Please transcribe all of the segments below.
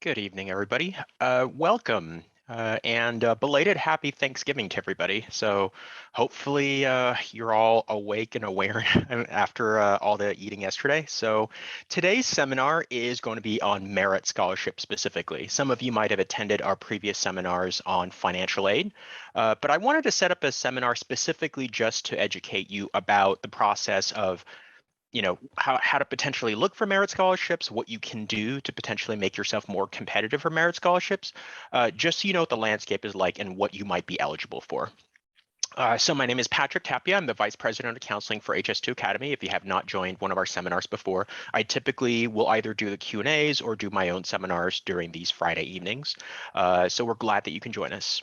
Good evening, everybody. Welcome and belated happy Thanksgiving to everybody. So hopefully you're all awake and aware after all the eating yesterday. So today's seminar is going to be on merit scholarship specifically. Some of you might have attended our previous seminars on financial aid, but I wanted to set up a seminar specifically just to educate you about the process of how to potentially look for merit scholarships, what you can do to potentially make yourself more competitive for merit scholarships, just so you know what the landscape is like and what you might be eligible for. So my name is Patrick Tapia. I'm the Vice President of Counseling for HS2 Academy. If you have not joined one of our seminars before, I typically will either do the Q&As or do my own seminars during these Friday evenings. So we're glad that you can join us.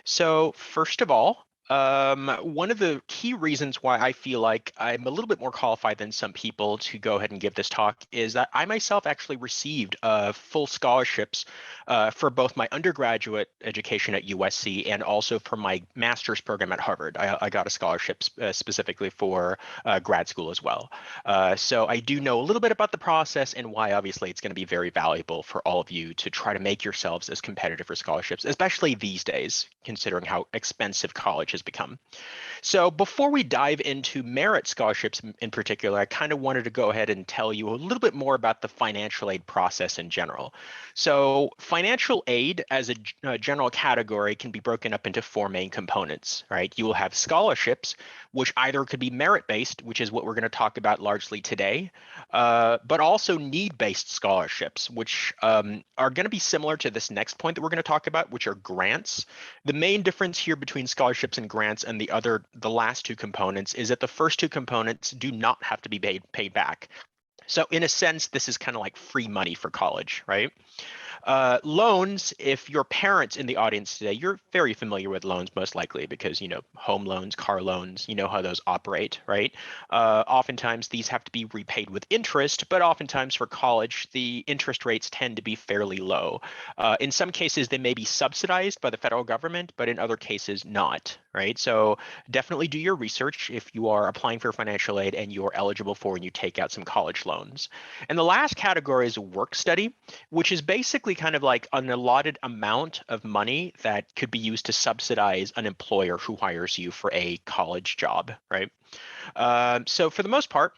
So first of all, one of the key reasons why I feel like I'm a little bit more qualified than some people to go ahead and give this talk is that I myself actually received full scholarships for both my undergraduate education at USC and also for my master's program at Harvard. I got a scholarship specifically for grad school as well. So I do know a little bit about the process and why obviously it's going to be very valuable for all of you to try to make yourselves as competitive for scholarships, especially these days, considering how expensive college has become. So before we dive into merit scholarships in particular, I kind of wanted to go ahead and tell you a little bit more about the financial aid process in general. So financial aid as a general category can be broken up into four main components, right? You will have scholarships, which either could be merit-based, which is what we're going to talk about largely today, but also need-based scholarships, which are going to be similar to this next point that we're going to talk about, which are grants. The main difference here between scholarships and grants and the last two components is that the first two components do not have to be paid back. So in a sense, this is kind of like free money for college, right? Loans, if your parents in the audience today, you're very familiar with loans most likely because, home loans, car loans, you know how those operate, right? Oftentimes these have to be repaid with interest, but oftentimes for college, the interest rates tend to be fairly low. In some cases, they may be subsidized by the federal government, but in other cases not, right? So definitely do your research if you are applying for financial aid and you're eligible for and you take out some college loans. And the last category is work study, which is basically kind of like an allotted amount of money that could be used to subsidize an employer who hires you for a college job, right? So for the most part,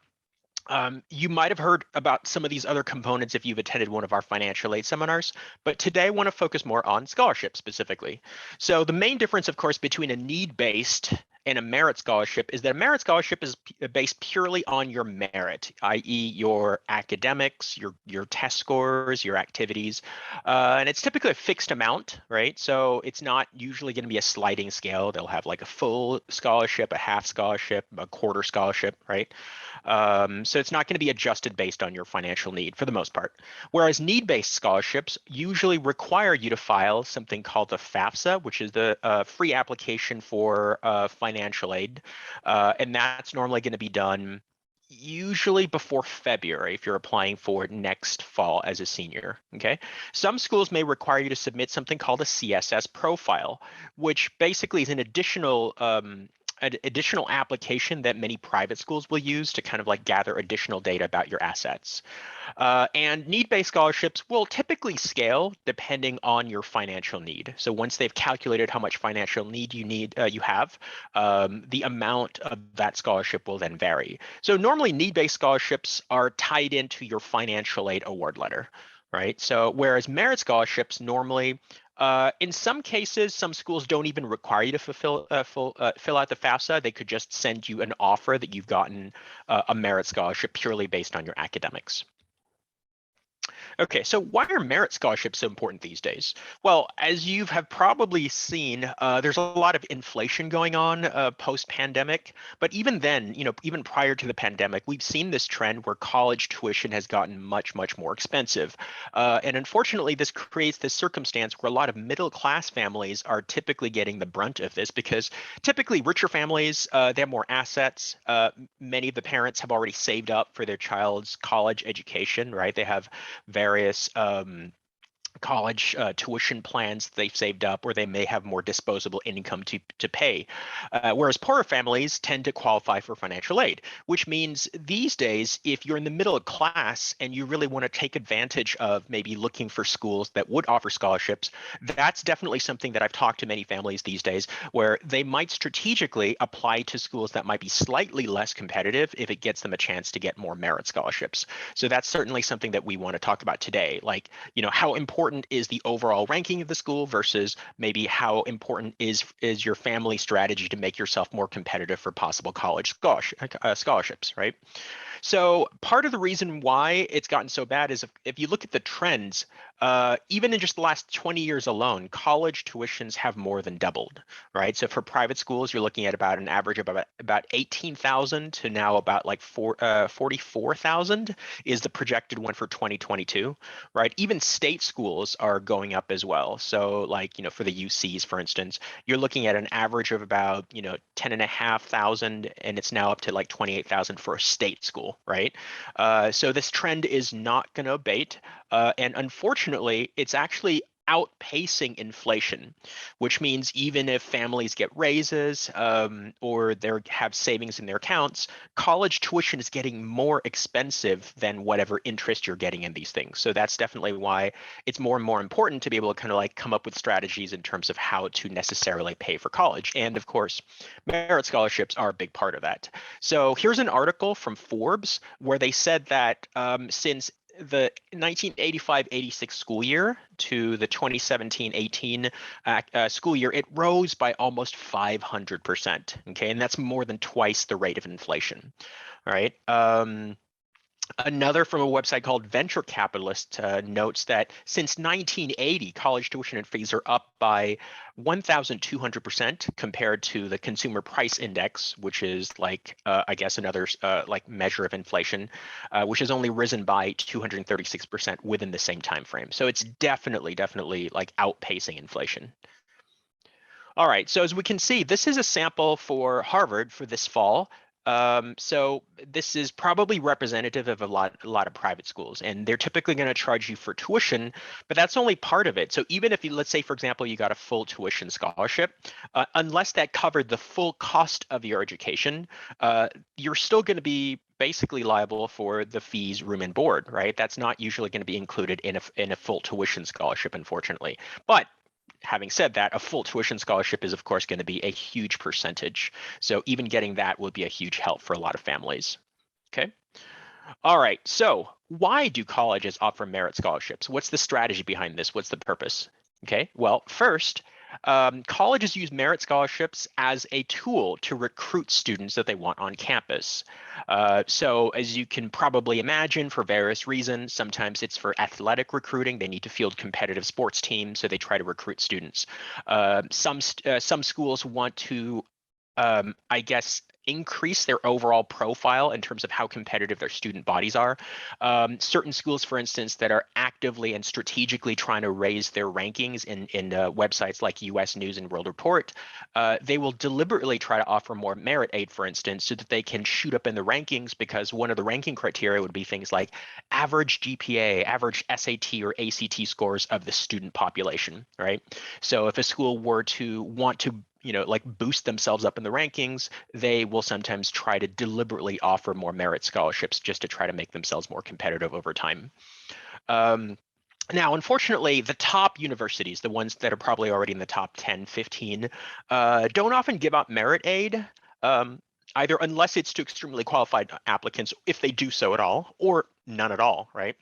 you might have heard about some of these other components if you've attended one of our financial aid seminars, but today I want to focus more on scholarships specifically. So the main difference, of course, between a need-based and a merit scholarship is that a merit scholarship is based purely on your merit, i.e. your academics, your test scores, your activities, and it's typically a fixed amount, right? So it's not usually going to be a sliding scale. They'll have like a full scholarship, a half scholarship, a quarter scholarship, right? So it's not going to be adjusted based on your financial need for the most part. Whereas need-based scholarships usually require you to file something called the FAFSA, which is the free application for financial aid. And that's normally going to be done usually before February if you're applying for next fall as a senior, okay? Some schools may require you to submit something called a CSS profile, which basically is an additional application that many private schools will use to kind of like gather additional data about your assets. And need-based scholarships will typically scale depending on your financial need. So once they've calculated how much financial need you have, the amount of that scholarship will then vary. So normally need-based scholarships are tied into your financial aid award letter, right? So whereas merit scholarships normally, in some cases, some schools don't even require you to fill out the FAFSA. They could just send you an offer that you've gotten a merit scholarship purely based on your academics. Okay, so why are merit scholarships so important these days? Well, as you have probably seen, there's a lot of inflation going on post-pandemic. But even then, even prior to the pandemic, we've seen this trend where college tuition has gotten much, much more expensive. And unfortunately, this creates this circumstance where a lot of middle-class families are typically getting the brunt of this because typically richer families, they have more assets. Many of the parents have already saved up for their child's college education, right? They have various college tuition plans they've saved up, or they may have more disposable income to pay. Whereas poorer families tend to qualify for financial aid, which means these days, if you're in the middle of class and you really want to take advantage of maybe looking for schools that would offer scholarships, that's definitely something that I've talked to many families these days, where they might strategically apply to schools that might be slightly less competitive if it gets them a chance to get more merit scholarships. So that's certainly something that we want to talk about today. Like, how important is the overall ranking of the school versus maybe how important is your family strategy to make yourself more competitive for possible college scholarships, right? So part of the reason why it's gotten so bad is if you look at the trends, even in just the last 20 years alone, college tuitions have more than doubled, right? So for private schools, you're looking at about an average of about 18,000 to now about like 44,000 is the projected one for 2022, right? Even state schools are going up as well. So like, for the UCs, for instance, you're looking at an average of about, 10,500, and it's now up to like 28,000 for a state school, right? So this trend is not going to abate. And unfortunately, it's actually outpacing inflation, which means even if families get raises or they have savings in their accounts, college tuition is getting more expensive than whatever interest you're getting in these things. So that's definitely why it's more and more important to be able to kind of like come up with strategies in terms of how to necessarily pay for college. And of course, merit scholarships are a big part of that. So here's an article from Forbes where they said that since the 1985-86 school year to the 2017-18 school year, it rose by almost 500%. Okay, and that's more than twice the rate of inflation. All right. Another from a website called Venture Capitalist notes that since 1980, college tuition and fees are up by 1,200% compared to the Consumer Price Index, which is like, I guess, another like measure of inflation, which has only risen by 236% within the same time frame. So it's definitely like outpacing inflation. All right, so as we can see, this is a sample for Harvard for this fall. So this is probably representative of a lot of private schools, and they're typically going to charge you for tuition, but that's only part of it. So even if you, let's say, for example, you got a full tuition scholarship, unless that covered the full cost of your education, you're still going to be basically liable for the fees, room and board, right? That's not usually going to be included in a full tuition scholarship, unfortunately. But having said that, a full tuition scholarship is, of course, going to be a huge percentage. So even getting that would be a huge help for a lot of families. Okay. All right. So why do colleges offer merit scholarships? What's the strategy behind this? What's the purpose? Okay. Well, first, colleges use merit scholarships as a tool to recruit students that they want on campus. So as you can probably imagine, for various reasons, sometimes it's for athletic recruiting. They need to field competitive sports teams, so they try to recruit students. Some schools want to I guess, increase their overall profile in terms of how competitive their student bodies are. Certain schools, for instance, that are actively and strategically trying to raise their rankings in websites like US News and World Report, they will deliberately try to offer more merit aid, for instance, so that they can shoot up in the rankings, because one of the ranking criteria would be things like average GPA, average SAT or ACT scores of the student population, right? So if a school were to want to like boost themselves up in the rankings, they will sometimes try to deliberately offer more merit scholarships just to try to make themselves more competitive over time. Now, unfortunately, the top universities, the ones that are probably already in the top 10, 15, don't often give out merit aid, either unless it's to extremely qualified applicants, if they do so at all, or none at all, right?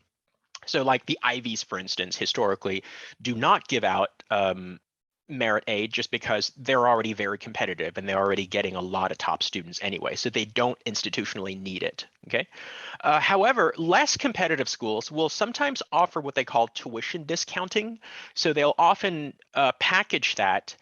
So like the Ivies, for instance, historically do not give out merit aid just because they're already very competitive and they're already getting a lot of top students anyway, so they don't institutionally need it, okay? However, less competitive schools will sometimes offer what they call tuition discounting. So they'll often package that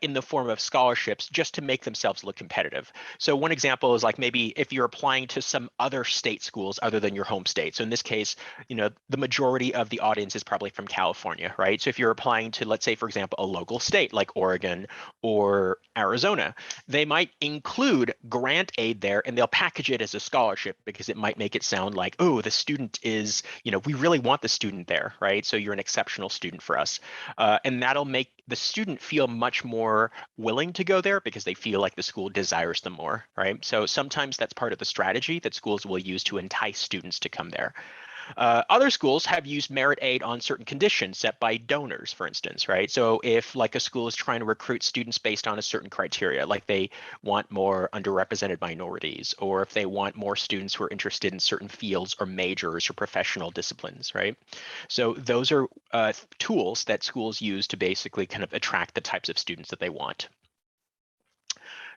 in the form of scholarships just to make themselves look competitive. So one example is like maybe if you're applying to some other state schools other than your home state. So in this case, the majority of the audience is probably from California, right? So if you're applying to, let's say, for example, a local state like Oregon or Arizona, they might include grant aid there and they'll package it as a scholarship because it might make it sound like, oh, the student is, we really want the student there, right? So you're an exceptional student for us. And that'll make the student feel much more willing to go there because they feel like the school desires them more, right? So sometimes that's part of the strategy that schools will use to entice students to come there. Other schools have used merit aid on certain conditions set by donors, for instance, right? So if like a school is trying to recruit students based on a certain criteria, like they want more underrepresented minorities, or if they want more students who are interested in certain fields or majors or professional disciplines, right? So those are tools that schools use to basically kind of attract the types of students that they want.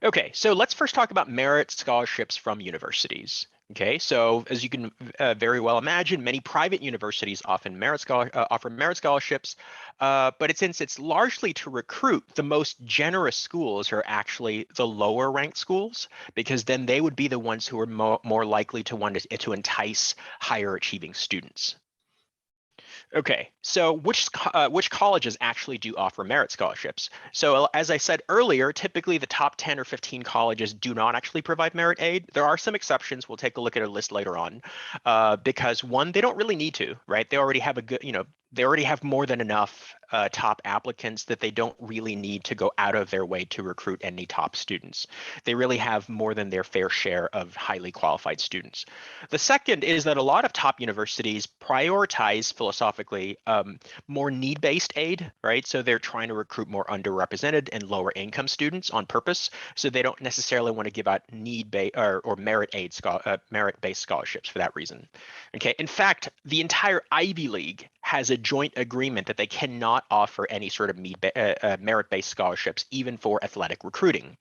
Okay, so let's first talk about merit scholarships from universities. Okay, so as you can very well imagine, many private universities offer merit scholarships, but since it's largely to recruit, the most generous schools are actually the lower ranked schools, because then they would be the ones who are more likely to want to entice higher achieving students. Okay, so which colleges actually do offer merit scholarships? So as I said earlier, typically the top 10 or 15 colleges do not actually provide merit aid. There are some exceptions. We'll take a look at a list later on, because one, they don't really need to, right? They already have a good, they already have more than enough top applicants that they don't really need to go out of their way to recruit any top students. They really have more than their fair share of highly qualified students. The second is that a lot of top universities prioritize philosophically more need-based aid, right? So they're trying to recruit more underrepresented and lower income students on purpose. So they don't necessarily want to give out need-based or merit-based scholarships for that reason. Okay, in fact, the entire Ivy League has a joint agreement that they cannot offer any sort of merit-based scholarships, even for athletic recruiting.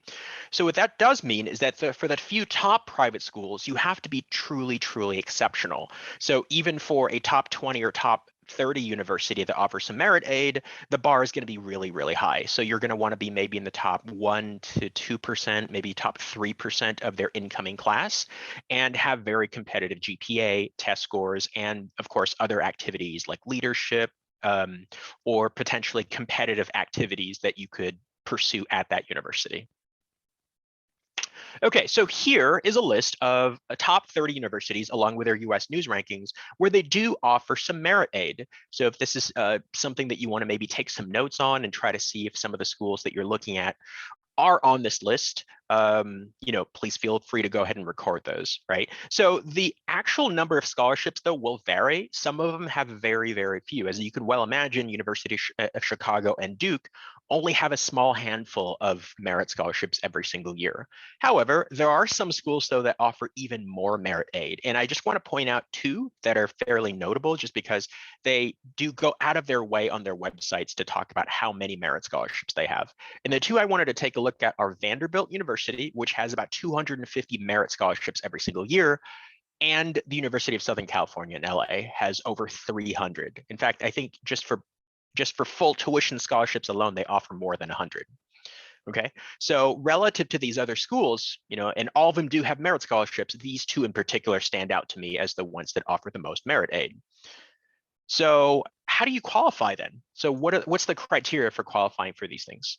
So what that does mean is that for the few top private schools, you have to be truly, truly exceptional. So even for a top 20 or top 30 university that offers some merit aid, the bar is going to be really, really high. So you're going to want to be maybe in the top 1 to 2%, maybe top 3% of their incoming class, and have very competitive GPA, test scores, and of course, other activities like leadership, or potentially competitive activities that you could pursue at that university. Okay, so here is a list of top 30 universities along with their US news rankings where they do offer some merit aid. So if this is something that you want to maybe take some notes on and try to see if some of the schools that you're looking at are on this list, please feel free to go ahead and record those, right? So the actual number of scholarships, though, will vary. Some of them have very, very few. As you can well imagine, University of Chicago and Duke only have a small handful of merit scholarships every single year. However, there are some schools, though, that offer even more merit aid. And I just want to point out two that are fairly notable just because they do go out of their way on their websites to talk about how many merit scholarships they have. And the two I wanted to take a look at are Vanderbilt University, which has about 250 merit scholarships every single year, and the University of Southern California in LA has over 300. In fact, I think just for full tuition scholarships alone, they offer more than 100. Okay, so relative to these other schools, and all of them do have merit scholarships, these two in particular stand out to me as the ones that offer the most merit aid. So how do you qualify then? So what's the criteria for qualifying for these things?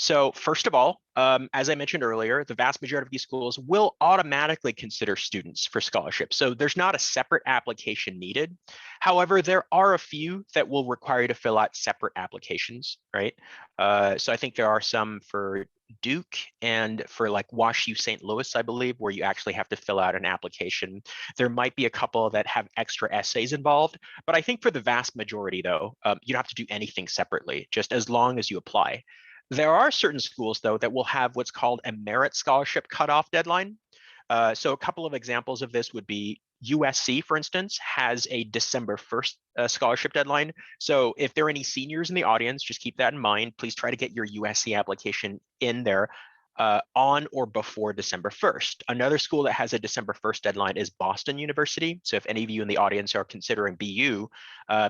So first of all, as I mentioned earlier, the vast majority of these schools will automatically consider students for scholarships. So there's not a separate application needed. However, there are a few that will require you to fill out separate applications, right? So I think there are some for Duke and for like WashU St. Louis, I believe, where you actually have to fill out an application. There might be a couple that have extra essays involved, but I think for the vast majority though, you don't have to do anything separately, just as long as you apply. There are certain schools, though, that will have what's called a merit scholarship cutoff deadline. So a couple of examples of this would be USC, for instance, has a December 1st scholarship deadline. So if there are any seniors in the audience, just keep that in mind. Please try to get your USC application in there on or before December 1st. Another school that has a December 1st deadline is Boston University. So if any of you in the audience are considering BU,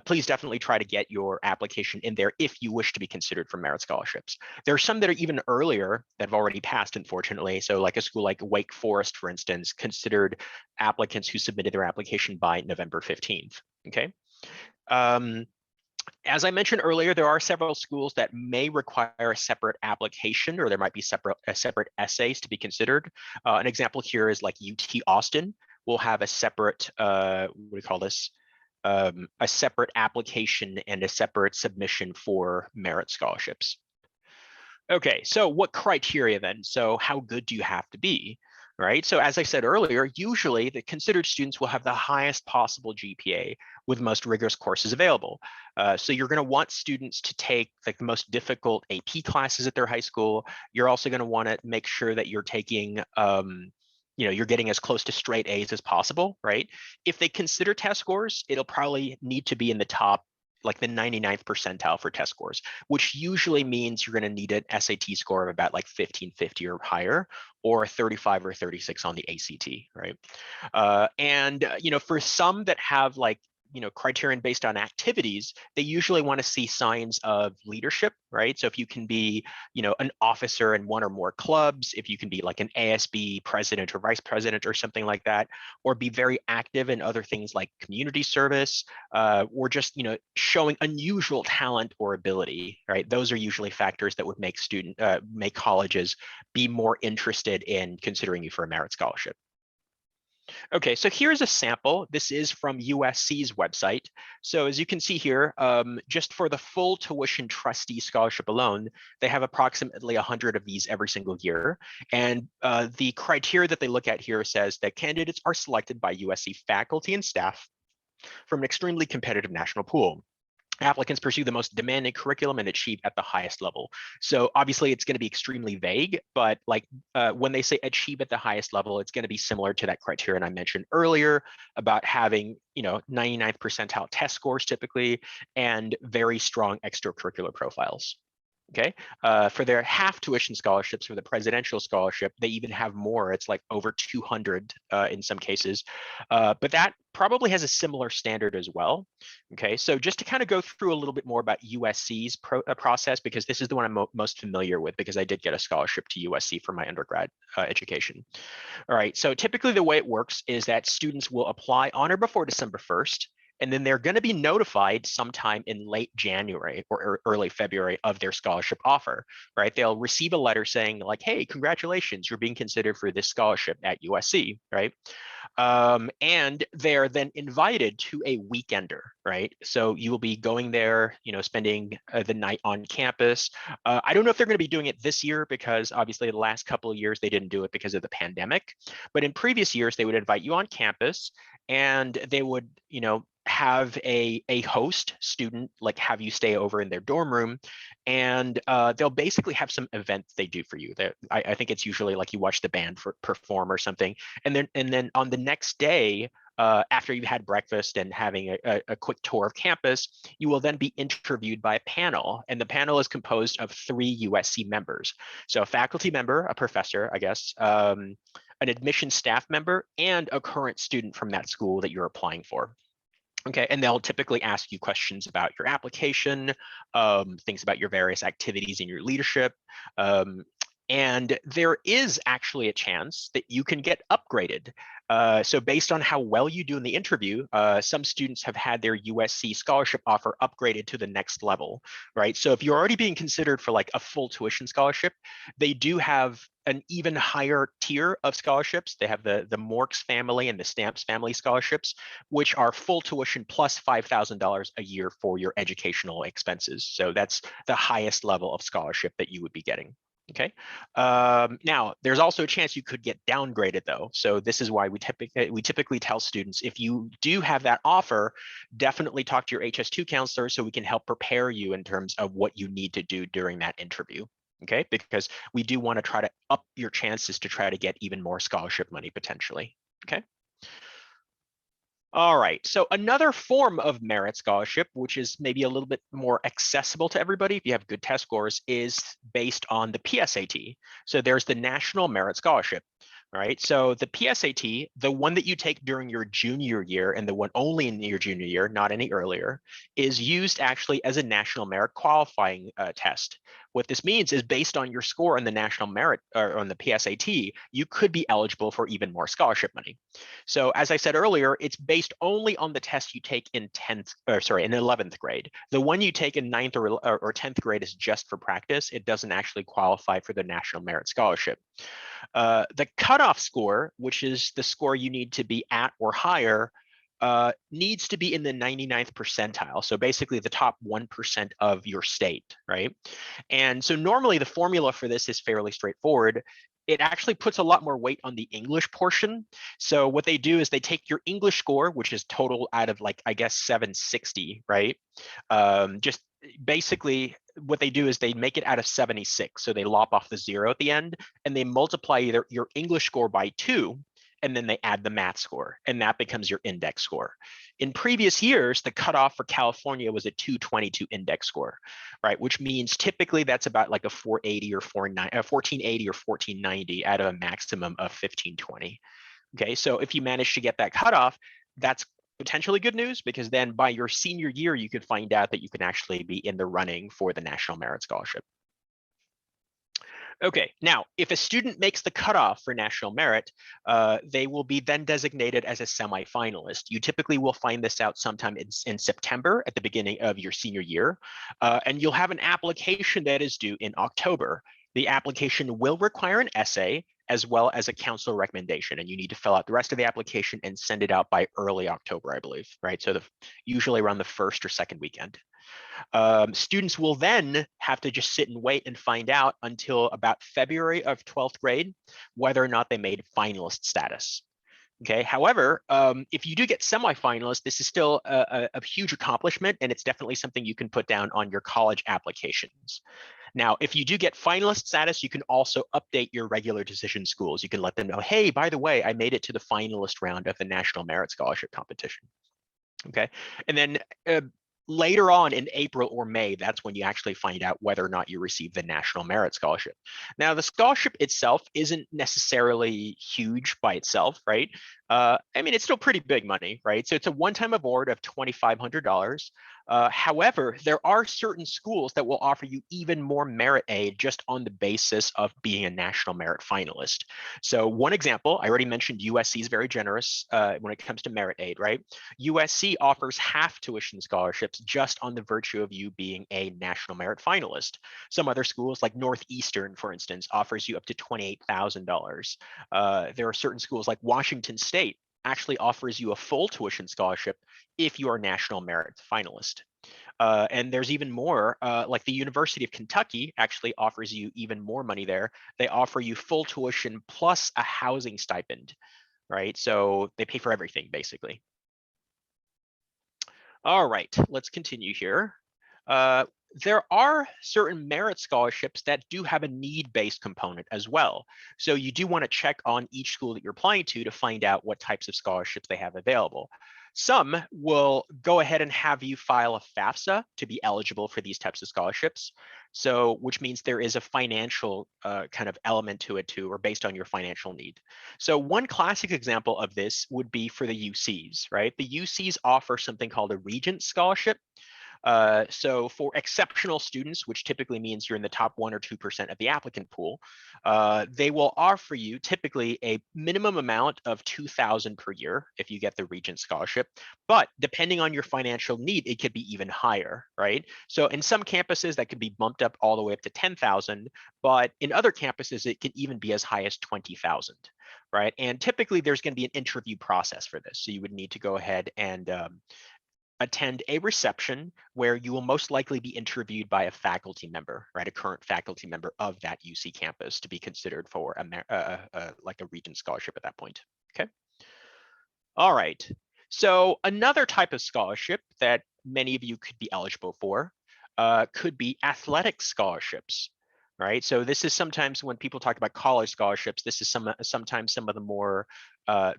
please definitely try to get your application in there if you wish to be considered for merit scholarships. There are some that are even earlier that have already passed, unfortunately. So like a school like Wake Forest, for instance, considered applicants who submitted their application by November 15th, okay? As I mentioned earlier, there are several schools that may require a separate application, or there might be separate essays to be considered. An example here is like UT Austin will have a separate, what do we call this? A separate application and a separate submission for merit scholarships. Okay, so what criteria then? So how good do you have to be, right? So as I said earlier, usually the considered students will have the highest possible GPA with most rigorous courses available. So you're going to want students to take like the most difficult AP classes at their high school. You're also going to want to make sure that you're taking, you're getting as close to straight A's as possible, right? If they consider test scores, it'll probably need to be in the top, like the 99th percentile for test scores, which usually means you're going to need an SAT score of about like 1550 or higher, or 35 or 36 on the ACT, right? For some that have like criterion based on activities, they usually want to see signs of leadership, right? So if you can be, an officer in one or more clubs, if you can be like an ASB president or vice president or something like that, or be very active in other things like community service, or just, showing unusual talent or ability, right? Those are usually factors that would make make colleges be more interested in considering you for a merit scholarship. Okay, so here's a sample. This is from USC's website. So as you can see here, just for the full tuition trustee scholarship alone, they have approximately 100 of these every single year. And the criteria that they look at here says that candidates are selected by USC faculty and staff from an extremely competitive national pool. Applicants pursue the most demanding curriculum and achieve at the highest level. So obviously it's going to be extremely vague, but like when they say achieve at the highest level, it's going to be similar to that criterion I mentioned earlier about having, 99th percentile test scores typically, and very strong extracurricular profiles. Okay, for their half tuition scholarships, for the presidential scholarship, they even have more. It's like over 200 in some cases, but that probably has a similar standard as well. Okay, so just to kind of go through a little bit more about USC's process, because this is the one I'm most familiar with, because I did get a scholarship to USC for my undergrad education. All right, so typically the way it works is that students will apply on or before December 1st. And then they're going to be notified sometime in late January or early February of their scholarship offer, right? They'll receive a letter saying like, hey, congratulations, you're being considered for this scholarship at USC, right? And they're then invited to a weekender, right? So you will be going there, spending the night on campus. I don't know if they're going to be doing it this year, because obviously the last couple of years they didn't do it because of the pandemic. But in previous years, they would invite you on campus, and they would, have a host student like have you stay over in their dorm room, and they'll basically have some event they do for you. I think it's usually like you watch the band perform or something, and then on the next day, after you've had breakfast and having a quick tour of campus, you will then be interviewed by a panel, and the panel is composed of 3 USC members. So a faculty member, a professor, I guess, an admission staff member, and a current student from that school that you're applying for. Okay, and they'll typically ask you questions about your application, things about your various activities in your leadership. And there is actually a chance that you can get upgraded. So based on how well you do in the interview, some students have had their USC scholarship offer upgraded to the next level, right? So if you're already being considered for like a full tuition scholarship, they do have an even higher tier of scholarships. They have the Morks family and the Stamps family scholarships, which are full tuition plus $5,000 a year for your educational expenses. So that's the highest level of scholarship that you would be getting. Okay. Now, there's also a chance you could get downgraded, though. So this is why we typically tell students, if you do have that offer, definitely talk to your HS2 counselor so we can help prepare you in terms of what you need to do during that interview. Okay, because we do want to try to up your chances to try to get even more scholarship money potentially. Okay. All right, so another form of merit scholarship, which is maybe a little bit more accessible to everybody if you have good test scores, is based on the PSAT. So there's the National Merit Scholarship. All right, so the PSAT, the one that you take during your junior year and the one only in your junior year, not any earlier, is used actually as a national merit qualifying test. What this means is based on your score on the national merit or on the PSAT, you could be eligible for even more scholarship money. So as I said earlier, it's based only on the test you take in 10th, or sorry, in 11th grade. The one you take in 9th or 10th grade is just for practice. It doesn't actually qualify for the National Merit Scholarship. The cutoff score, which is the score you need to be at or higher, needs to be in the 99th percentile. So basically the top 1% of your state, right? And so normally the formula for this is fairly straightforward. It actually puts a lot more weight on the English portion. So what they do is they take your English score, which is total out of like, I guess, 760, right? Just basically what they do is they make it out of 76. So they lop off the 0 at the end and they multiply either your English score by 2 and then they add the math score, and that becomes your index score. In previous years, the cutoff for California was a 222 index score, right? Which means typically that's about like a 480 or 1480 or 1490 out of a maximum of 1520. Okay, so if you manage to get that cutoff, that's potentially good news because then by your senior year, you could find out that you can actually be in the running for the National Merit Scholarship. Okay, now, if a student makes the cutoff for national merit, they will be then designated as a semifinalist. You typically will find this out sometime in September at the beginning of your senior year, and you'll have an application that is due in October. The application will require an essay as well as a counselor recommendation, and you need to fill out the rest of the application and send it out by early October, I believe, right? So usually around the first or second weekend. Students will then have to just sit and wait and find out until about February of 12th grade whether or not they made finalist status. Okay. However, if you do get semifinalist, this is still a huge accomplishment, and it's definitely something you can put down on your college applications. Now, if you do get finalist status, you can also update your regular decision schools. You can let them know, hey, by the way, I made it to the finalist round of the National Merit Scholarship competition. Okay. And then later on in April or May, that's when you actually find out whether or not you receive the National Merit Scholarship. Now, the scholarship itself isn't necessarily huge by itself, right? I mean, it's still pretty big money, right? So it's a one-time award of $2,500. However, there are certain schools that will offer you even more merit aid just on the basis of being a national merit finalist. So one example, I already mentioned USC is very generous when it comes to merit aid, right? USC offers half tuition scholarships just on the virtue of you being a national merit finalist. Some other schools like Northeastern, for instance, offers you up to $28,000. There are certain schools like Washington State actually offers you a full tuition scholarship if you are a national merit finalist. And there's even more, like the University of Kentucky actually offers you even more money there. They offer you full tuition plus a housing stipend, right? So they pay for everything basically. All right, let's continue here. There are certain merit scholarships that do have a need-based component as well. So you do want to check on each school that you're applying to find out what types of scholarships they have available. Some will go ahead and have you file a FAFSA to be eligible for these types of scholarships. So, which means there is a financial kind of element to it too, or based on your financial need. So one classic example of this would be for the UCs, right? The UCs offer something called a Regent Scholarship. So for exceptional students, which typically means you're in the top 1 or 2% of the applicant pool, they will offer you typically a minimum amount of $2,000 per year if you get the Regent Scholarship. But depending on your financial need, it could be even higher, right? So in some campuses that could be bumped up all the way up to 10,000, but in other campuses it can even be as high as 20,000, right? And typically there's going to be an interview process for this, so you would need to go ahead and attend a reception where you will most likely be interviewed by a faculty member, right? A current faculty member of that UC campus to be considered for like a Regent Scholarship at that point, okay? All right, so another type of scholarship that many of you could be eligible for could be athletic scholarships, right? So this is sometimes when people talk about college scholarships, this is sometimes some of the more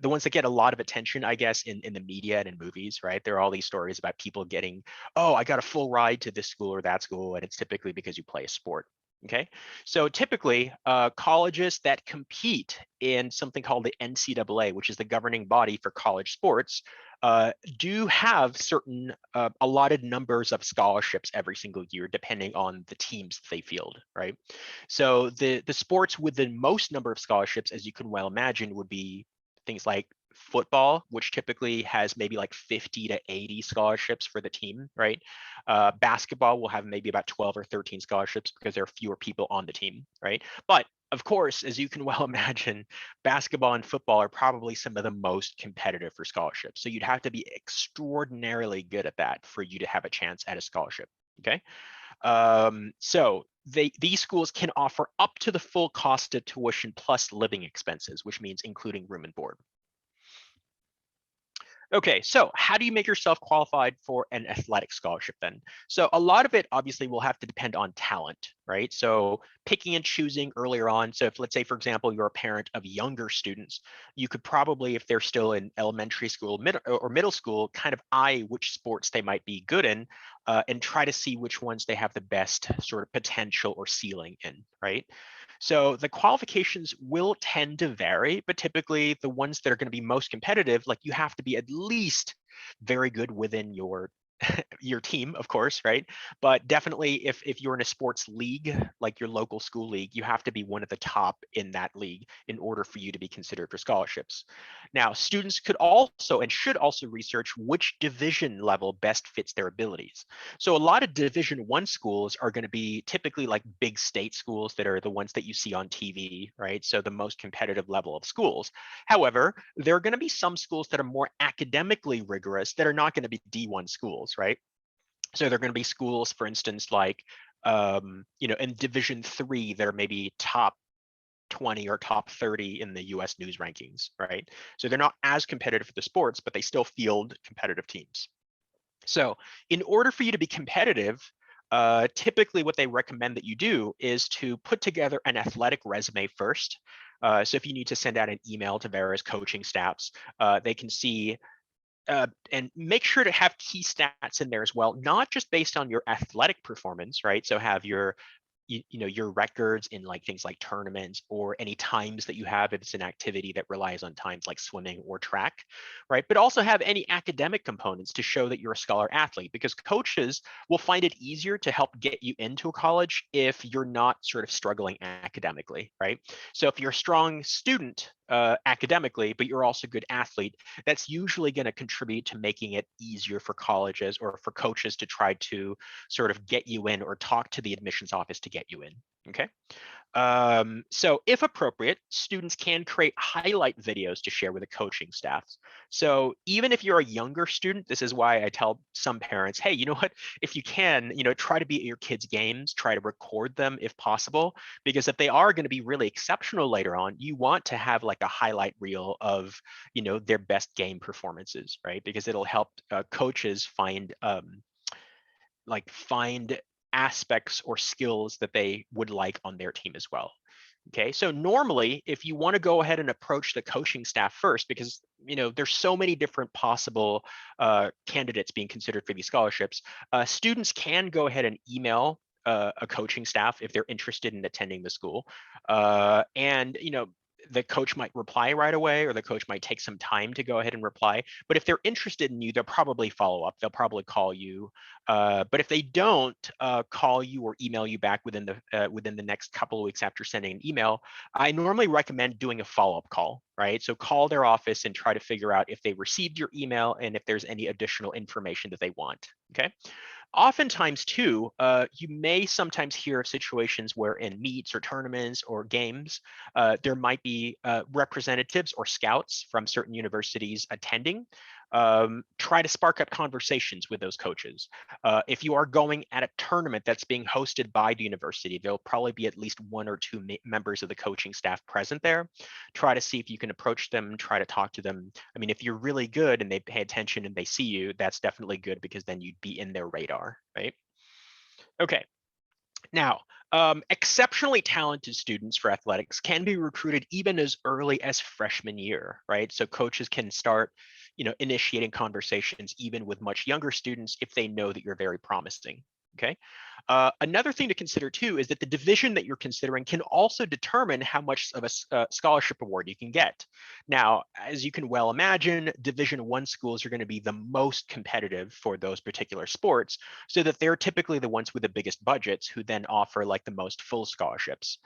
the ones that get a lot of attention, I guess, in the media and in movies, right? There are all these stories about people getting, oh, I got a full ride to this school or that school, and it's typically because you play a sport. Okay, so typically colleges that compete in something called the NCAA, which is the governing body for college sports, do have certain allotted numbers of scholarships every single year, depending on the teams they field, right? So the sports with the most number of scholarships, as you can well imagine, would be things like football, which typically has maybe like 50 to 80 scholarships for the team, right? Basketball will have maybe about 12 or 13 scholarships because there are fewer people on the team, right? But of course, as you can well imagine, basketball and football are probably some of the most competitive for scholarships. So you'd have to be extraordinarily good at that for you to have a chance at a scholarship, okay? So these schools can offer up to the full cost of tuition plus living expenses, which means including room and board. Okay, so how do you make yourself qualified for an athletic scholarship then? So a lot of it obviously will have to depend on talent, right? So picking and choosing earlier on. So if, let's say, for example, you're a parent of younger students, you could probably, if they're still in elementary school or middle school, kind of eye which sports they might be good in and try to see which ones they have the best sort of potential or ceiling in, right? So the qualifications will tend to vary, but typically the ones that are going to be most competitive, like you have to be at least very good within your team, of course, right? But definitely if you're in a sports league, like your local school league, you have to be one of the top in that league in order for you to be considered for scholarships. Now, students could also and should also research which division level best fits their abilities. So a lot of Division 1 schools are going to be typically like big state schools that are the ones that you see on TV, right? So the most competitive level of schools. However, there are going to be some schools that are more academically rigorous that are not going to be D1 schools, right? So they're going to be schools, for instance, like in Division 3 that are maybe top 20 or top 30 in the US news rankings, right? So they're not as competitive for the sports, but they still field competitive teams. So in order for you to be competitive, typically what they recommend that you do is to put together an athletic resume first. So if you need to send out an email to various coaching staffs, they can see and make sure to have key stats in there as well, not just based on your athletic performance, right? So have your records in like things like tournaments or any times that you have if it's an activity that relies on times like swimming or track, right? But also have any academic components to show that you're a scholar athlete, because coaches will find it easier to help get you into a college if you're not sort of struggling academically, right? So if you're a strong student academically, but you're also a good athlete, that's usually going to contribute to making it easier for colleges or for coaches to try to sort of get you in or talk to the admissions office to get you in, okay? So if appropriate, students can create highlight videos to share with the coaching staff. So even if you're a younger student, this is why I tell some parents, hey, you know what, if you can, try to be at your kids' games, try to record them if possible, because if they are going to be really exceptional later on, you want to have like a highlight reel of, their best game performances, right? Because it'll help coaches find aspects or skills that they would like on their team as well. Okay, so normally, if you want to go ahead and approach the coaching staff first, because there's so many different possible candidates being considered for these scholarships, students can go ahead and email a coaching staff if they're interested in attending the school, and the coach might reply right away, or the coach might take some time to go ahead and reply. But if they're interested in you, they'll probably follow up. They'll probably call you. But if they don't call you or email you back within the next couple of weeks after sending an email, I normally recommend doing a follow-up call, right? So call their office and try to figure out if they received your email and if there's any additional information that they want, okay? Oftentimes too, you may sometimes hear of situations where in meets or tournaments or games, there might be representatives or scouts from certain universities attending. Try to spark up conversations with those coaches. If you are going at a tournament that's being hosted by the university, there'll probably be at least one or two members of the coaching staff present there. Try to see if you can approach them, try to talk to them. I mean, if you're really good and they pay attention and they see you, that's definitely good, because then you'd be in their radar, right? Okay. Now, Exceptionally talented students for athletics can be recruited even as early as freshman year, right? So coaches can start, initiating conversations even with much younger students if they know that you're very promising. Okay. Another thing to consider too is that the division that you're considering can also determine how much of a scholarship award you can get. Now, as you can well imagine, Division I schools are going to be the most competitive for those particular sports, so that they're typically the ones with the biggest budgets who then offer like the most full scholarships.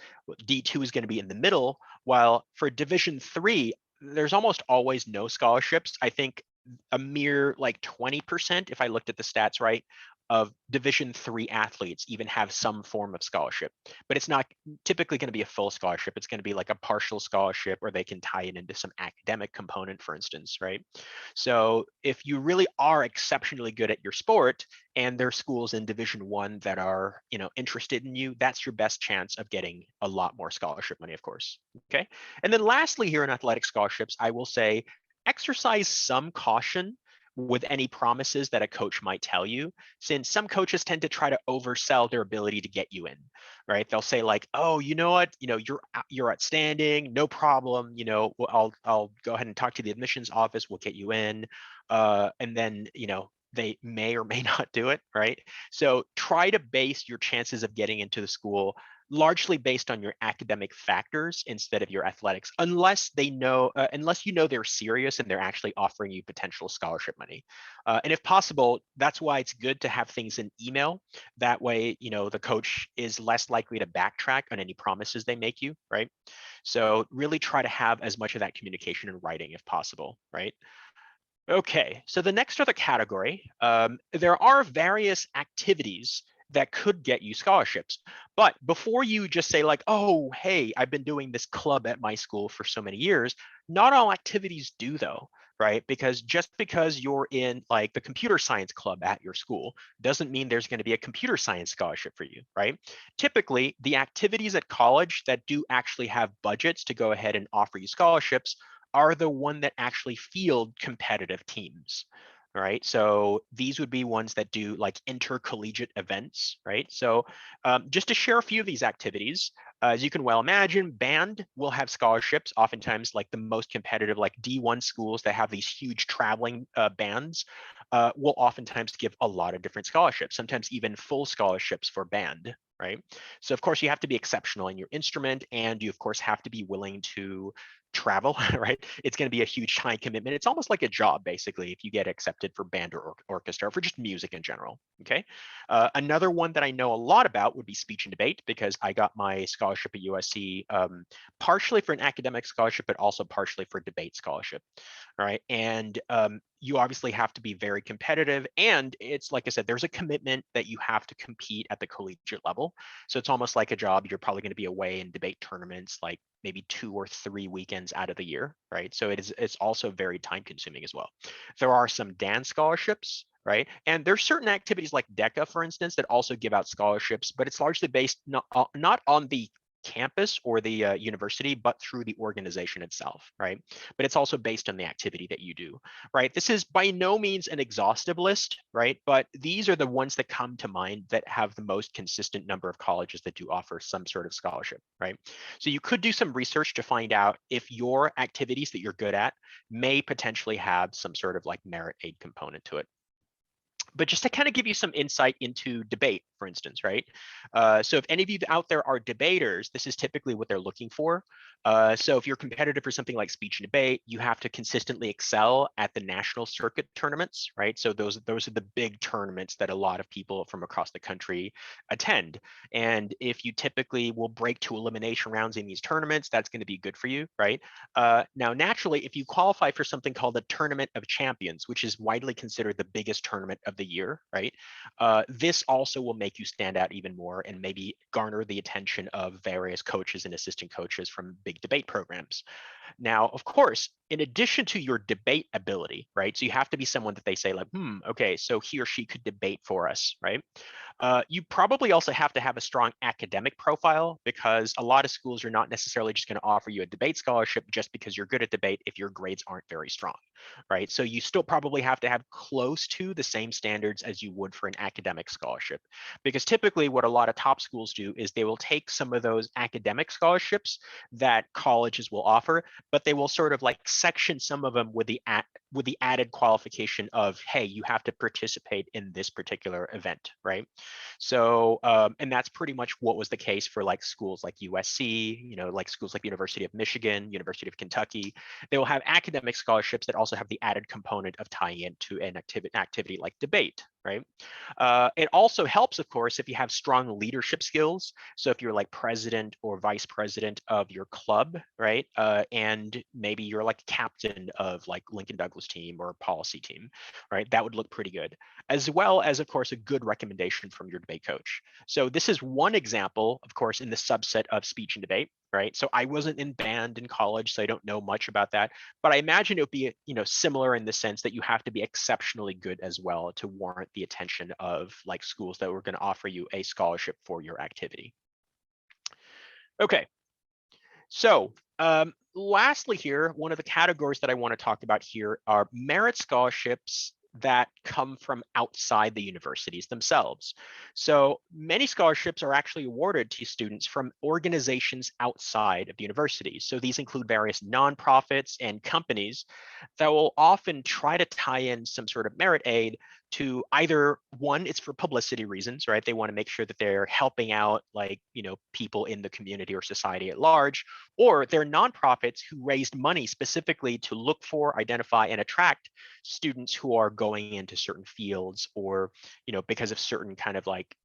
D2 is going to be in the middle, while for Division III, there's almost always no scholarships. I think a mere like 20%, if I looked at the stats right, of Division III athletes even have some form of scholarship, but it's not typically going to be a full scholarship. It's going to be like a partial scholarship, or they can tie it into some academic component, for instance, right? So if you really are exceptionally good at your sport and there are schools in Division I that are, interested in you, that's your best chance of getting a lot more scholarship money, of course. Okay. And then lastly, here in athletic scholarships, I will say exercise some caution with any promises that a coach might tell you, since some coaches tend to try to oversell their ability to get you in, right? They'll say like, oh, you know what, you're outstanding, no problem, I'll go ahead and talk to the admissions office, we'll get you in, and then they may or may not do it, right? So try to base your chances of getting into the school largely based on your academic factors instead of your athletics, unless you know they're serious and they're actually offering you potential scholarship money. And if possible, that's why it's good to have things in email. That way, the coach is less likely to backtrack on any promises they make you, right? So really try to have as much of that communication in writing if possible, right? Okay, so the next other category, there are various activities that could get you scholarships. But before you just say like, oh, hey, I've been doing this club at my school for so many years, not all activities do though, right? Because just because you're in like the computer science club at your school doesn't mean there's going to be a computer science scholarship for you, right? Typically, the activities at college that do actually have budgets to go ahead and offer you scholarships are the one that actually field competitive teams, right? So these would be ones that do like intercollegiate events, right? So just to share a few of these activities, as you can well imagine, band will have scholarships. Oftentimes, like the most competitive, like D1 schools that have these huge traveling bands will oftentimes give a lot of different scholarships, sometimes even full scholarships for band, right? So of course you have to be exceptional in your instrument, and you of course have to be willing to travel, right? It's going to be a huge time commitment. It's almost like a job, basically, if you get accepted for band or orchestra, or for just music in general. Okay. Another one that I know a lot about would be speech and debate, because I got my scholarship at USC partially for an academic scholarship, but also partially for debate scholarship. All right. And you obviously have to be very competitive. And it's like I said, there's a commitment that you have to compete at the collegiate level. So it's almost like a job. You're probably going to be away in debate tournaments like maybe 2 or 3 weekends out of the year, right? So it's also very time consuming as well. There are some dance scholarships, right? And there's certain activities like DECA, for instance, that also give out scholarships, but it's largely based not on the campus or the university, but through the organization itself, right? But it's also based on the activity that you do, right? This is by no means an exhaustive list, right? But these are the ones that come to mind that have the most consistent number of colleges that do offer some sort of scholarship, right? So you could do some research to find out if your activities that you're good at may potentially have some sort of like merit aid component to it. But just to kind of give you some insight into debate, for instance, right? So if any of you out there are debaters, this is typically what they're looking for. So if you're competitive for something like speech and debate, you have to consistently excel at the national circuit tournaments, right? So those are the big tournaments that a lot of people from across the country attend. And if you typically will break to elimination rounds in these tournaments, that's going to be good for you, right? Now, naturally, if you qualify for something called the Tournament of Champions, which is widely considered the biggest tournament of the year, right? This also will make you stand out even more and maybe garner the attention of various coaches and assistant coaches from big debate programs. Now, of course, in addition to your debate ability, right? So you have to be someone that they say like, okay, so he or she could debate for us, right? You probably also have to have a strong academic profile, because a lot of schools are not necessarily just going to offer you a debate scholarship just because you're good at debate if your grades aren't very strong, right? So you still probably have to have close to the same standards as you would for an academic scholarship, because typically what a lot of top schools do is they will take some of those academic scholarships that colleges will offer, but they will sort of like section some of them with the added qualification of, hey, you have to participate in this particular event, right? So, and that's pretty much what was the case for like schools like USC, like schools like the University of Michigan, University of Kentucky. They will have academic scholarships that also have the added component of tying into an activity like debate, right? It also helps, of course, if you have strong leadership skills. So if you're like president or vice president of your club, right? And maybe you're like captain of like Lincoln Douglas team or policy team, right? That would look pretty good, as well as, of course, a good recommendation from your debate coach. So this is one example, of course, in the subset of speech and debate, right? So I wasn't in band in college, so I don't know much about that, but I imagine it would be, similar in the sense that you have to be exceptionally good as well to warrant the attention of like schools that were going to offer you a scholarship for your activity. Okay, so lastly here, one of the categories that I want to talk about here are merit scholarships that come from outside the universities themselves. So many scholarships are actually awarded to students from organizations outside of the universities. So these include various nonprofits and companies that will often try to tie in some sort of merit aid to either, one, it's for publicity reasons, right? They want to make sure that they're helping out like, people in the community or society at large, or they're nonprofits who raised money specifically to look for, identify, and attract students who are going into certain fields, or because of certain kind of like,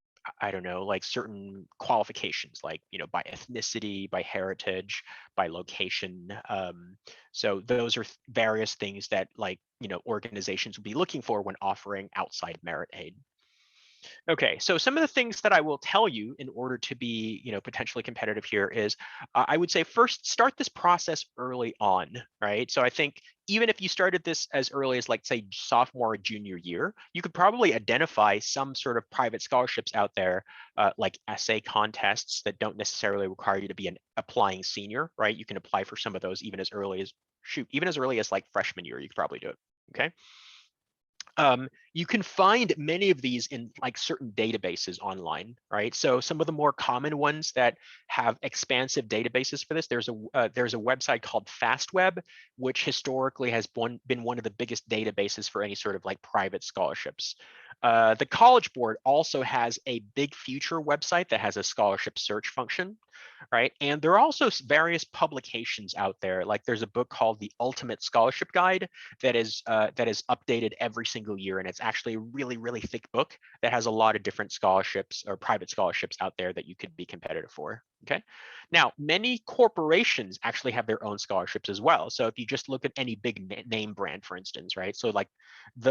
I don't know, like certain qualifications, like by ethnicity, by heritage, by location. So those are various things that like organizations will be looking for when offering outside merit aid. Okay, so some of the things that I will tell you in order to be, potentially competitive here is, I would say first start this process early on, right? So I think even if you started this as early as like say sophomore or junior year, you could probably identify some sort of private scholarships out there, like essay contests that don't necessarily require you to be an applying senior, right? You can apply for some of those even as early as even as early as like freshman year, you could probably do it. Okay. You can find many of these in like certain databases online, right? So some of the more common ones that have expansive databases for this, there's a website called FastWeb, which historically has been one of the biggest databases for any sort of like private scholarships. The College Board also has a Big Future website that has a scholarship search function, right? And there are also various publications out there. Like there's a book called The Ultimate Scholarship Guide that is updated every single year, and it's actually a really, really thick book that has a lot of different scholarships or private scholarships out there that you could be competitive for. Okay. Now, many corporations actually have their own scholarships as well. So if you just look at any big name brand, for instance, right? So like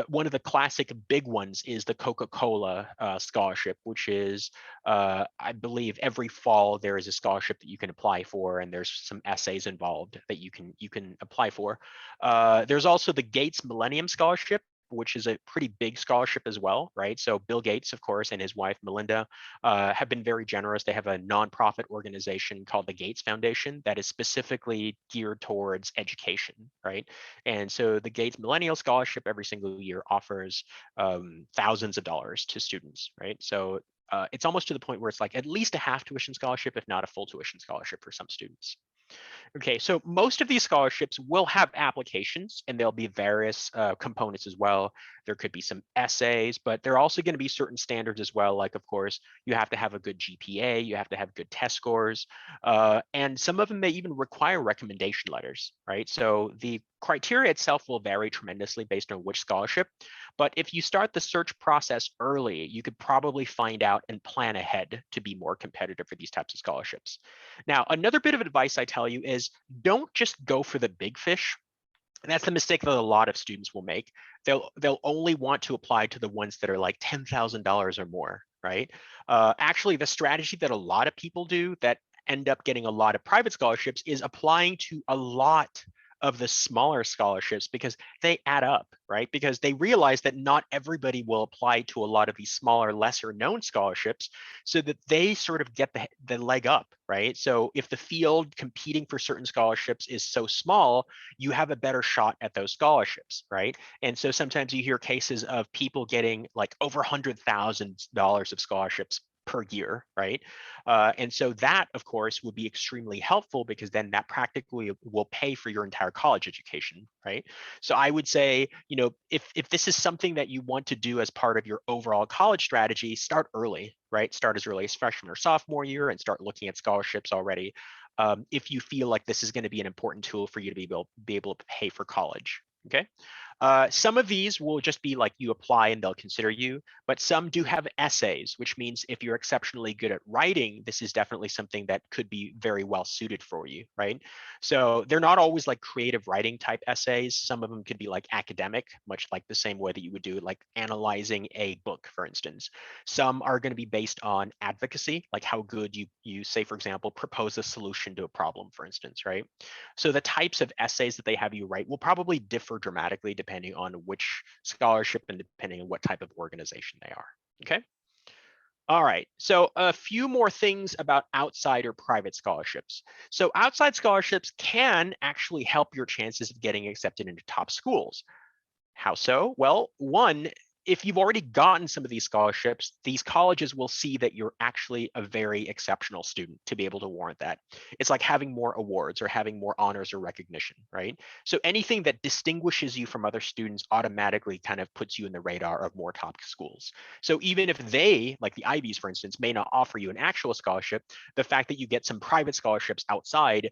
one of the classic big ones is the Coca-Cola scholarship, which is I believe every fall there is a scholarship that you can apply for, and there's some essays involved that you can apply for. There's also the Gates Millennium Scholarship, which is a pretty big scholarship as well, right? So Bill Gates, of course, and his wife Melinda have been very generous. They have a nonprofit organization called the Gates Foundation that is specifically geared towards education, right? And so the Gates Millennial Scholarship every single year offers thousands of dollars to students, right? So it's almost to the point where it's like at least a half tuition scholarship, if not a full tuition scholarship for some students. Okay, so most of these scholarships will have applications, and there'll be various components as well. There could be some essays, but there are also going to be certain standards as well. Like, of course, you have to have a good GPA, you have to have good test scores, and some of them may even require recommendation letters, right? So the criteria itself will vary tremendously based on which scholarship, but if you start the search process early, you could probably find out and plan ahead to be more competitive for these types of scholarships. Now, another bit of advice I tell you is don't just go for the big fish. And that's the mistake that a lot of students will make. They'll only want to apply to the ones that are like $10,000 or more, right? Actually, the strategy that a lot of people do that end up getting a lot of private scholarships is applying to a lot of the smaller scholarships because they add up, right? Because they realize that not everybody will apply to a lot of these smaller, lesser known scholarships, so that they sort of get the leg up, right? So if the field competing for certain scholarships is so small, you have a better shot at those scholarships, right? And so sometimes you hear cases of people getting like over $100,000 of scholarships per year, right? And so that, of course, will be extremely helpful because then that practically will pay for your entire college education, right? So I would say, if this is something that you want to do as part of your overall college strategy, start early, right? Start as early as freshman or sophomore year and start looking at scholarships already. If you feel like this is going to be an important tool for you to be able to pay for college. Okay. Some of these will just be like you apply and they'll consider you, but some do have essays, which means if you're exceptionally good at writing, this is definitely something that could be very well suited for you, right? So they're not always like creative writing type essays. Some of them could be like academic, much like the same way that you would do like analyzing a book, for instance. Some are going to be based on advocacy, like how good you say, for example, propose a solution to a problem, for instance, right? So the types of essays that they have you write will probably differ dramatically depending on which scholarship and depending on what type of organization they are. Okay. All right, so a few more things about outside or private scholarships. So outside scholarships can actually help your chances of getting accepted into top schools. How so? Well, one, if you've already gotten some of these scholarships, these colleges will see that you're actually a very exceptional student to be able to warrant that. It's like having more awards or having more honors or recognition, right? So anything that distinguishes you from other students automatically kind of puts you in the radar of more top schools. So even if they, like the Ivies, for instance, may not offer you an actual scholarship, the fact that you get some private scholarships outside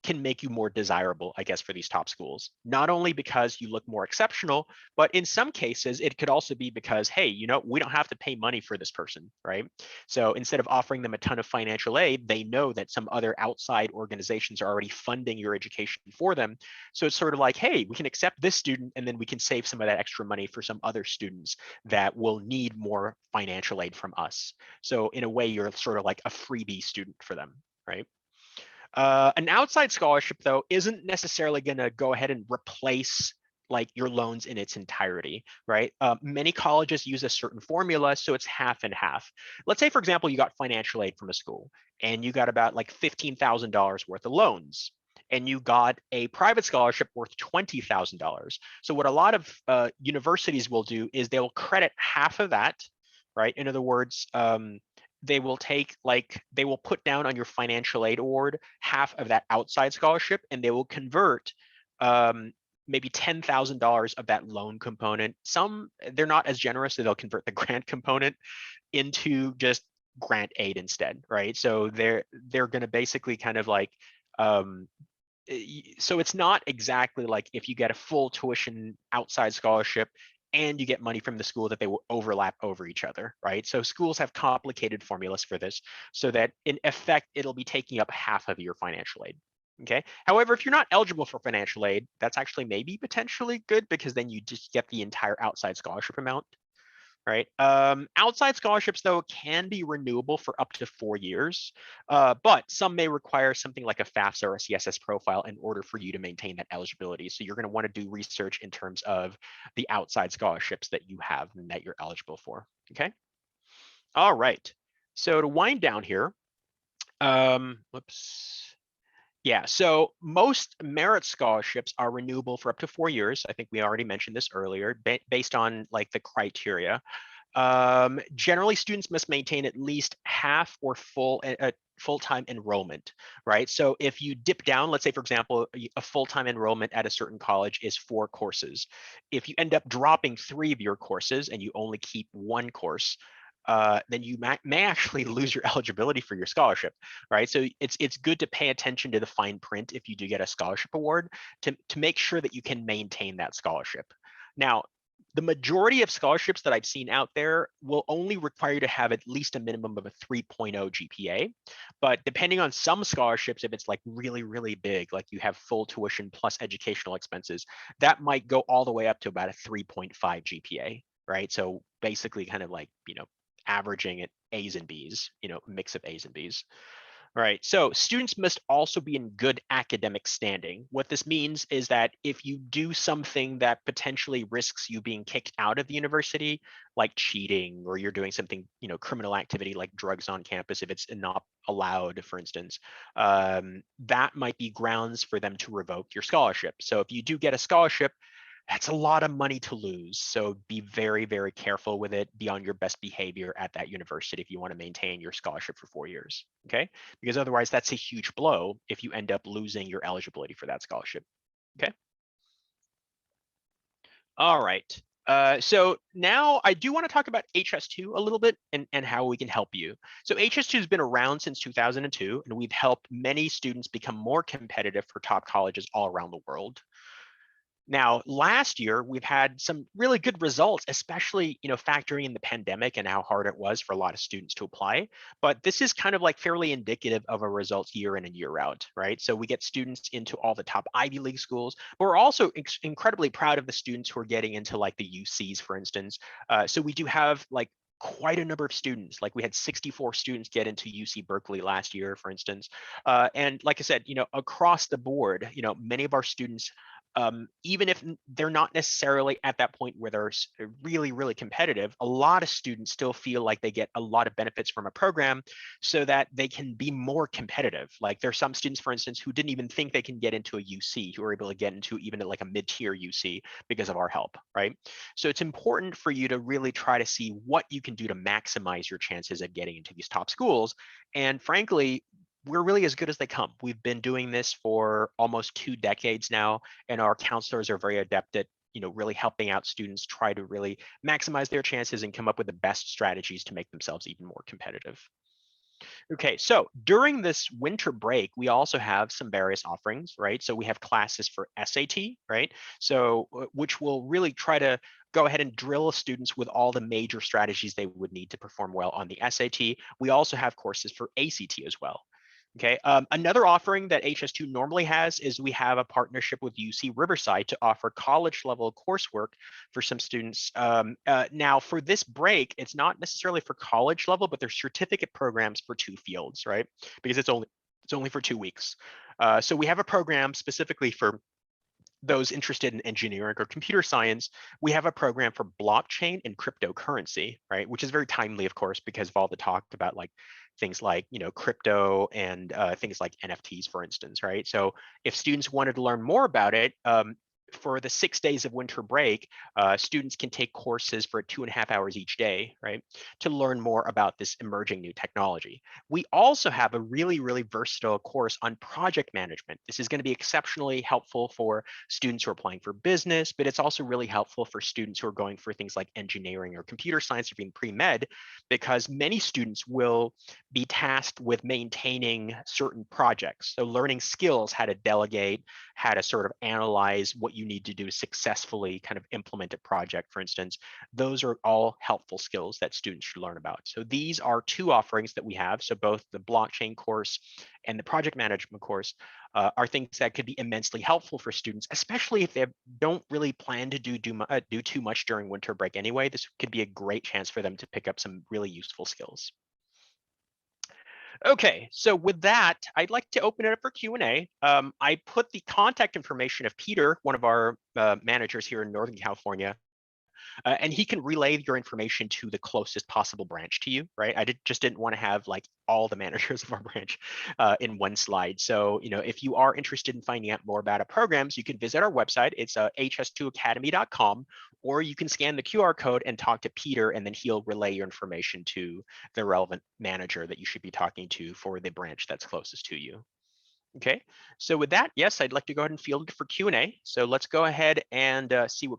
can make you more desirable, I guess, for these top schools. Not only because you look more exceptional, but in some cases, it could also be because, hey, we don't have to pay money for this person, right? So instead of offering them a ton of financial aid, they know that some other outside organizations are already funding your education for them. So it's sort of like, hey, we can accept this student and then we can save some of that extra money for some other students that will need more financial aid from us. So in a way, you're sort of like a freebie student for them, right? An outside scholarship, though, isn't necessarily going to go ahead and replace like your loans in its entirety, right? Many colleges use a certain formula, so it's half and half. Let's say, for example, you got financial aid from a school and you got about like $15,000 worth of loans and you got a private scholarship worth $20,000. So what a lot of universities will do is they will credit half of that, right? In other words, they will put down on your financial aid award half of that outside scholarship and they will convert maybe $10,000 of that loan component. Some, they're not as generous, so they'll convert the grant component into just grant aid instead, right? So they're going to basically kind of like so it's not exactly like if you get a full tuition outside scholarship and you get money from the school that they will overlap over each other, right? So schools have complicated formulas for this so that in effect, it'll be taking up half of your financial aid. Okay. However, if you're not eligible for financial aid, that's actually maybe potentially good because then you just get the entire outside scholarship amount, right? Outside scholarships, though, can be renewable for up to 4 years, but some may require something like a FAFSA or a CSS profile in order for you to maintain that eligibility. So you're going to want to do research in terms of the outside scholarships that you have and that you're eligible for, okay? All right, so to wind down here, whoops. Yeah, so most merit scholarships are renewable for up to 4 years. I think we already mentioned this earlier, based on like the criteria. Generally, students must maintain at least half or full-time enrollment, right? So if you dip down, let's say, for example, a full-time enrollment at a certain college is 4 courses. If you end up dropping 3 of your courses and you only keep 1 course, then you may actually lose your eligibility for your scholarship, right? So it's good to pay attention to the fine print if you do get a scholarship award to make sure that you can maintain that scholarship. Now, the majority of scholarships that I've seen out there will only require you to have at least a minimum of a 3.0 GPA. But depending on some scholarships, if it's like really, really big, like you have full tuition plus educational expenses, that might go all the way up to about a 3.5 GPA, right? So basically kind of like, averaging it A's and B's, mix of A's and B's. All right, so students must also be in good academic standing. What this means is that if you do something that potentially risks you being kicked out of the university, like cheating, or you're doing something, criminal activity like drugs on campus, if it's not allowed, for instance, that might be grounds for them to revoke your scholarship. So if you do get a scholarship, that's a lot of money to lose. So be very, very careful with it. Be on your best behavior at that university if you want to maintain your scholarship for 4 years, okay? Because otherwise that's a huge blow if you end up losing your eligibility for that scholarship, okay? All right. So now I do want to talk about HS2 a little bit and how we can help you. So HS2 has been around since 2002, and we've helped many students become more competitive for top colleges all around the world. Now, last year, we've had some really good results, especially, factoring in the pandemic and how hard it was for a lot of students to apply. But this is kind of like fairly indicative of our results year in and year out, right? So we get students into all the top Ivy League schools, but we're also incredibly proud of the students who are getting into like the UCs, for instance. So we do have like quite a number of students. Like we had 64 students get into UC Berkeley last year, for instance. And like I said, across the board, many of our students, even if they're not necessarily at that point where they're really, really competitive, a lot of students still feel like they get a lot of benefits from a program so that they can be more competitive. Like there's some students, for instance, who didn't even think they can get into a UC, who are able to get into even like a mid-tier UC because of our help, right? So it's important for you to really try to see what you can do to maximize your chances of getting into these top schools. And frankly, we're really as good as they come. We've been doing this for almost 2 decades now, and our counselors are very adept at really helping out students try to really maximize their chances and come up with the best strategies to make themselves even more competitive. Okay, so during this winter break, we also have some various offerings, right? So we have classes for SAT, right? So which will really try to go ahead and drill students with all the major strategies they would need to perform well on the SAT. We also have courses for ACT as well. Okay, another offering that HS2 normally has is we have a partnership with UC Riverside to offer college level coursework for some students. Now for this break, it's not necessarily for college level, but there's certificate programs for 2 fields, right? Because it's only for 2 weeks. So we have a program specifically for those interested in engineering or computer science. We have a program for blockchain and cryptocurrency, right? Which is very timely, of course, because of all the talk about like things like crypto and things like NFTs, for instance, right? So if students wanted to learn more about it, for the 6 days of winter break, students can take courses for 2.5 hours each day, right, to learn more about this emerging new technology. We also have a really, really versatile course on project management. This is going to be exceptionally helpful for students who are applying for business, but it's also really helpful for students who are going for things like engineering or computer science or being pre-med, because many students will be tasked with maintaining certain projects. So learning skills, how to delegate, how to sort of analyze what you need to do to successfully kind of implement a project, for instance. Those are all helpful skills that students should learn about. So these are 2 offerings that we have. So both the blockchain course and the project management course are things that could be immensely helpful for students, especially if they don't really plan to do too much during winter break anyway. This could be a great chance for them to pick up some really useful skills. Okay, so with that, I'd like to open it up for Q&A. I put the contact information of Peter, one of our managers here in Northern California, and he can relay your information to the closest possible branch to you, right? Just didn't want to have like all the managers of our branch in one slide. So, if you are interested in finding out more about our programs, you can visit our website. It's HS2academy.com, or you can scan the QR code and talk to Peter, and then he'll relay your information to the relevant manager that you should be talking to for the branch that's closest to you. Okay, so with that, yes, I'd like to go ahead and field for Q&A. So let's go ahead and see what